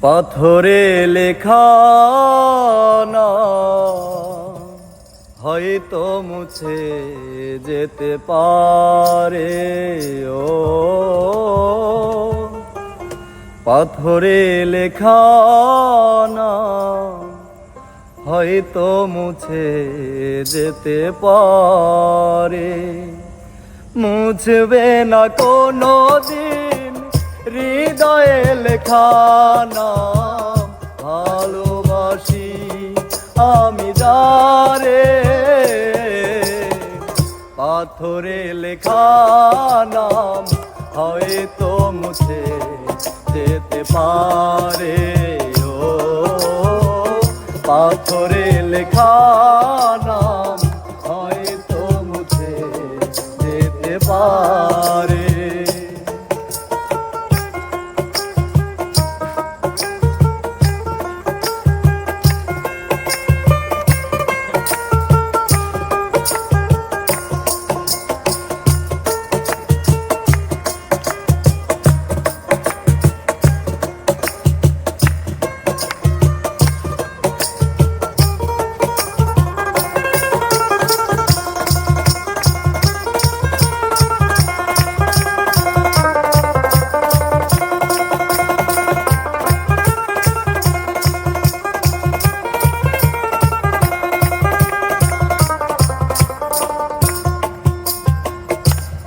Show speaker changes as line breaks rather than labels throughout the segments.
পাথরে লেখা নাম হয়তো মুছে যেতে পারে। ও পাথরে লেখা নাম হয়তো মুছে যেতে পারে। মুছবে না কোনো দিন হৃদয়ে লেখা নাম। ভালোবাসি আমি যারে, পাথরে লেখা নাম হয়তো মুছে যেতে পারে। ও পাথরে লেখা নাম হয়তো মুছে যেতে পারে।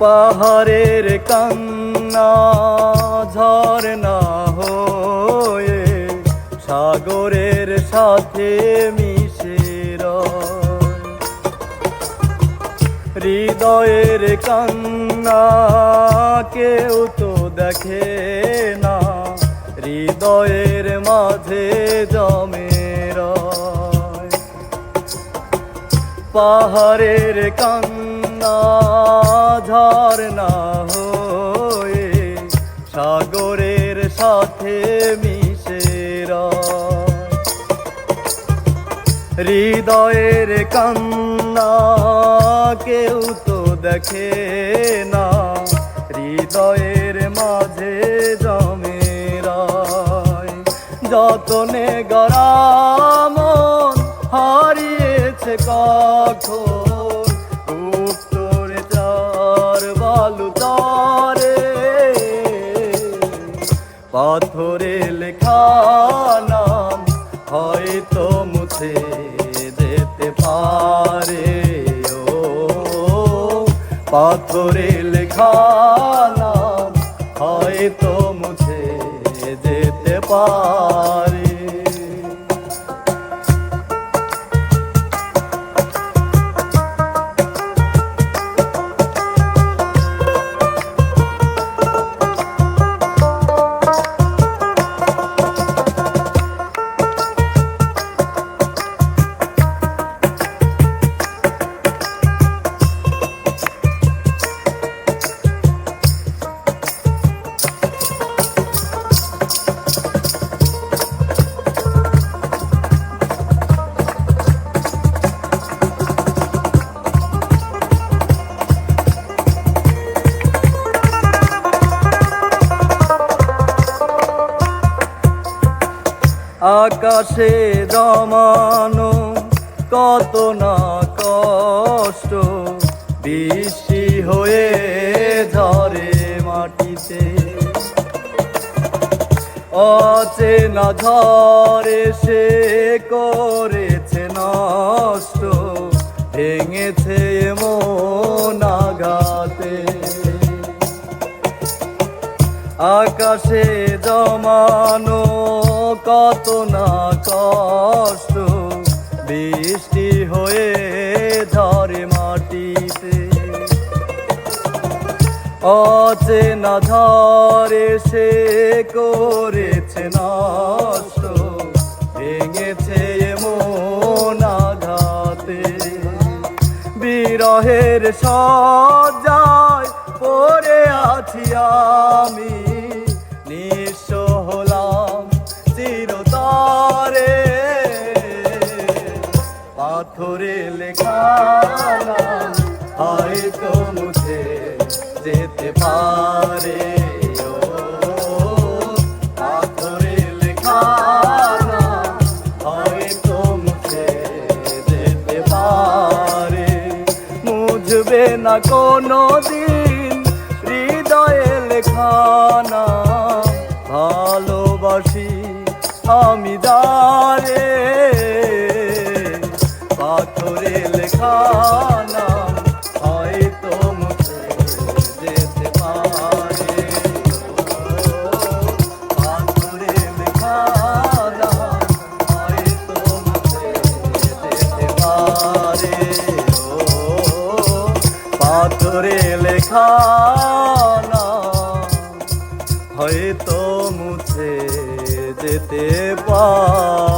পাহাড়ের কান্না ঝরনা হয়ে সাগরের সাথে মিশে রয়। হৃদয়ের কান্না কেউ তো দেখে না, হৃদয়ের মাঝে জমে রয়। পাহাড়ের কান্না ঝরনা হয়ে সাগরের সাথে মিশে রয়। হৃদয়ের কান্না কেউ তো দেখে না, হৃদয়ের মাঝে জমে রয়। যতনে গড়া মন হারিয়েছে কখন, পাথরে লেখা নাম হয়তো মুছে যেতে পারে। ও পাথরে লেখা নাম হয়তো মুছে যেতে পারে। আকাশে জমানো কত না কষ্ট বৃষ্টি হয়ে ঝরে মাটিতে। অচেনা ঝড়ে সে করেছে নষ্ট, ভেঙেছে মন আঘাতে। আকাশে জমানো কত না কষ্ট বৃষ্টি হয়ে ঝরে মাটিতে। অচেনা ঝড়ে সে করেছে নষ্ট, ভেঙেছে মন আঘাতে। বিরহের সজ্জায় পড়ে আছি আমি, নিঃস্ব হলাম চিরতরে। পাথরে লেখা নাম হয়তো মুছে যেতে পারে। ও পাথরে লেখা না কোনো দিন হৃদয়ে লেখানা ভালোবাসি আমি যারে পাথরে লেখানা হয়তো মুছে যেতে পারে পাথরে লেখানা হয়তো মুছে যেতে পারে পাথরে লেখানা হয়তো মুছে যেতে পারে।